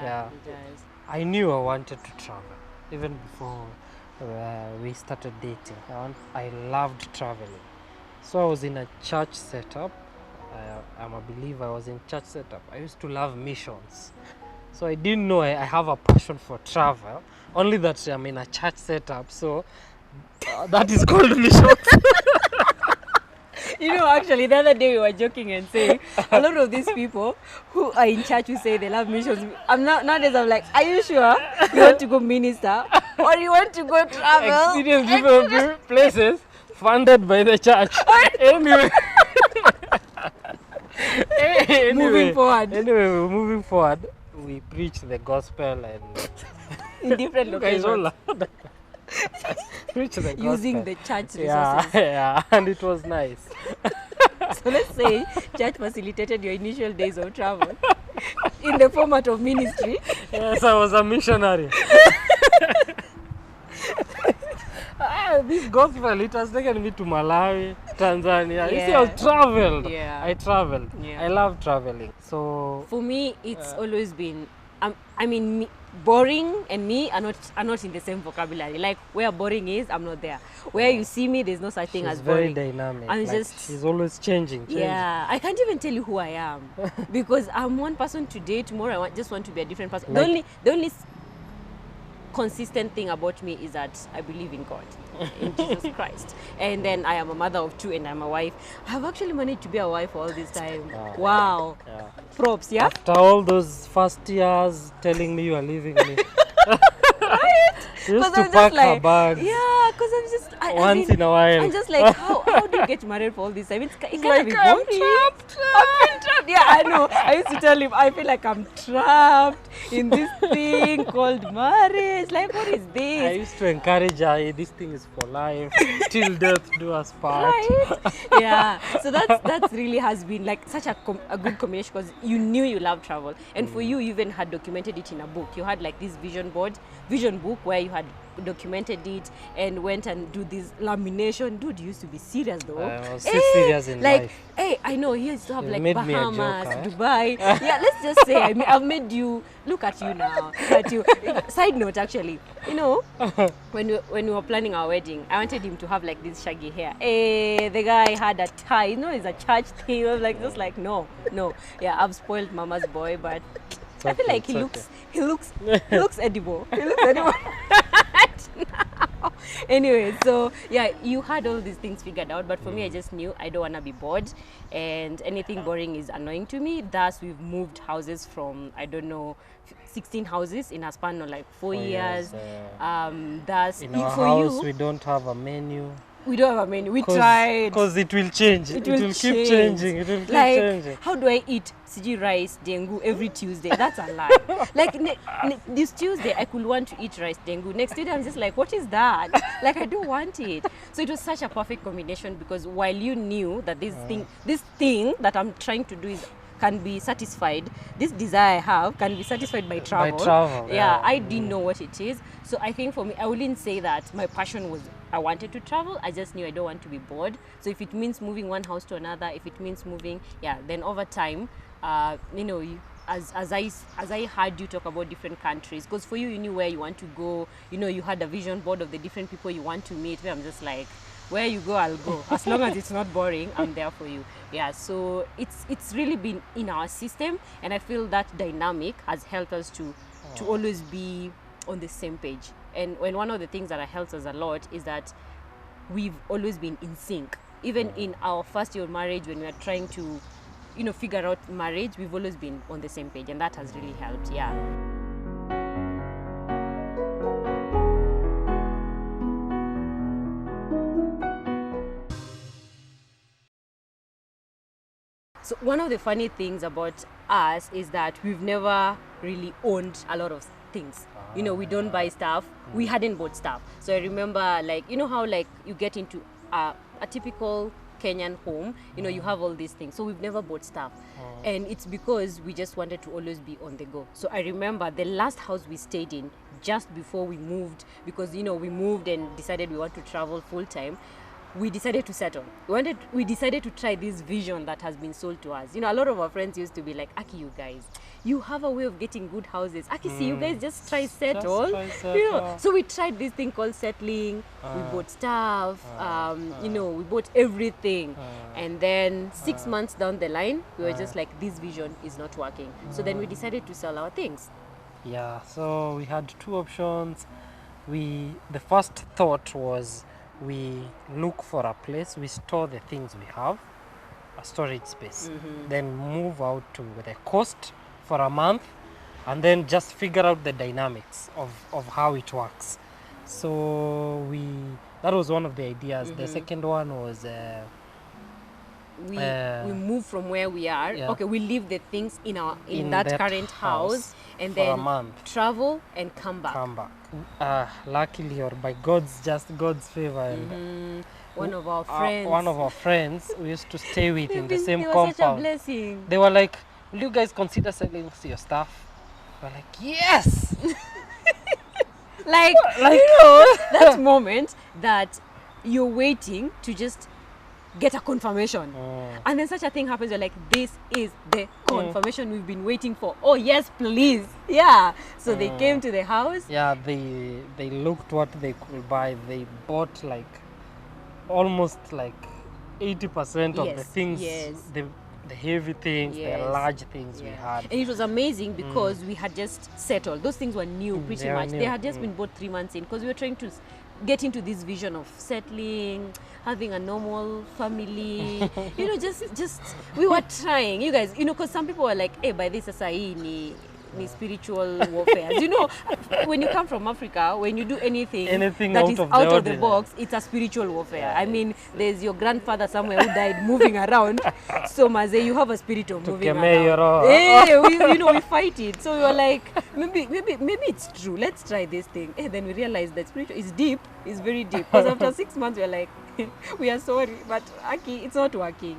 Yeah, it does. I knew I wanted to travel even before we started dating. I loved traveling. So I was in a church setup. I'm a believer. I was in church setup. I used to love missions. So I didn't know I have a passion for travel. Only that I'm in a church setup. So that is called missions. You know, actually, the other day we were joking and saying a lot of these people who are in church who say they love missions. Nowadays I'm like, are you sure you want to go minister or you want to go travel? Experience different places funded by the church. Anyway. Moving forward. Anyway, we're moving forward. We preach the gospel and in different locations. Preach the gospel. Using the church resources. Yeah, and it was nice. So let's say church facilitated your initial days of travel in the format of ministry. Yes, I was a missionary. This gospel, it has taken me to Malawi, Tanzania. You see, I traveled. Yeah. I traveled. Yeah. I love traveling. So for me, it's always been, boring and me are not in the same vocabulary. Like where boring is, I'm not there. Where you see me, there's no such thing as boring. She's very dynamic. I'm like she's always changing. Yeah, I can't even tell you who I am because I'm one person today. Tomorrow, I just want to be a different person. Like, the only consistent thing about me is that I believe in God, in Jesus Christ, and then I am a mother of 2 and I'm a wife. I've actually managed to be a wife all this time. Wow. Yeah. Props, yeah. After all those first years telling me you are leaving me. Right? You used to pack her bags. Yeah, because I'm just once in a while. I'm just like, how do you get married for all this time? It can't like be boring. I'm trapped. I've been trapped. Yeah, I know. I used to tell him I feel like I'm trapped in this thing called marriage. Like, what is this? I used to encourage her, hey, this thing is for life, till death do us part. Right? Yeah. So that's really has been like such a good combination because you knew you love travel, and for you even had documented it in a book. You had like this vision book where you had documented it and went and do this lamination. Dude, you used to be serious though. I was so serious in like, life. Hey, I know he used to have You like made me a joke, Bahamas, Dubai. Yeah, let's just say I've made you look at you now. At you. Side note, actually, you know, when we were planning our wedding, I wanted him to have like this shaggy hair. Hey, the guy had a tie. You know, it's a church thing. I was like, just like no. Yeah, I've spoiled mama's boy, but I feel like he looks edible. He looks edible now. Anyway, so yeah, you had all these things figured out, but for me, I just knew I don't want to be bored, and anything boring is annoying to me. Thus, we've moved houses from, I don't know, 16 houses in a span of like 4 years. Thus, in our for house, you, we don't have a menu. We don't have a menu. We tried. Because it will change. It will keep changing. It will keep like, changing. How do I eat siji rice dengu every Tuesday? That's a lie. Like this Tuesday, I could want to eat rice dengu. Next Tuesday, I'm just like, what is that? Like, I don't want it. So it was such a perfect combination because while you knew that this thing that I'm trying to do can be satisfied, this desire I have can be satisfied by travel. Yeah, I didn't know what it is. So I think for me, I wouldn't say that my passion was I wanted to travel. I just knew I don't want to be bored. So if it means moving one house to another, if it means moving, then over time, you know, as I heard you talk about different countries, because for you knew where you want to go. You know, you had a vision board of the different people you want to meet. Where I'm just like, where you go, I'll go. As long as it's not boring, I'm there for you. Yeah, so it's really been in our system, and I feel that dynamic has helped us to always be on the same page. And one of the things that helps us a lot is that we've always been in sync. Even in our first year of marriage, when we are trying to, you know, figure out marriage, we've always been on the same page, and that has really helped. Yeah. So one of the funny things about us is that we've never really owned a lot of things. You know, we don't buy stuff. We hadn't bought stuff. So I remember, like, you know how like you get into a typical Kenyan home, you know, you have all these things. So we've never bought stuff. And it's because we just wanted to always be on the go. So I remember the last house we stayed in just before we moved, because, you know, we moved and decided we want to travel full time. we decided to settle. We decided to try this vision that has been sold to us. You know, a lot of our friends used to be like, Aki, you guys, you have a way of getting good houses. Aki, see, you guys just try settle. You know, so we tried this thing called settling. We bought stuff. You know, we bought everything. And then 6 months down the line, we were just like, this vision is not working. So then we decided to sell our things. Yeah, so we had two options. The first thought was we look for a place, we store the things we have, a storage space, then move out to the coast for a month, and then just figure out the dynamics of how it works. So that was one of the ideas. The second one was we move from where we are. Yeah. Okay, we leave the things in that current house and for then a month. travel and come back. Luckily, or by God's favor, and One of our friends. one of our friends we used to stay with in the same they were compound. such a blessing. They were like, "Will you guys consider selling your stuff?" We're like, "Yes!" like you know, that moment that you're waiting to just get a confirmation. And then such a thing happens, you're like, this is the confirmation we've been waiting for. Oh yes, please. Yeah. So they came to the house. Yeah, they looked what they could buy. They bought like almost like 80% of the things, the heavy things, the large things we had. And it was amazing because we had just settled. Those things were new pretty much. They had just been bought 3 months in because we were trying to get into this vision of settling, having a normal family. You know, just we were trying. You guys, you know, because some people were like, hey, by this asai ni spiritual warfare. You know, when you come from Africa, when you do anything that is out of the box, it's a spiritual warfare. I mean, there's your grandfather somewhere who died moving around. So Maze, you have a spirit of moving around. Hey, we fight it. So we were like, maybe it's true. Let's try this thing. And then we realized that spiritual is deep. It's very deep. Because after 6 months, we're like, we are sorry, but Aki, it's not working.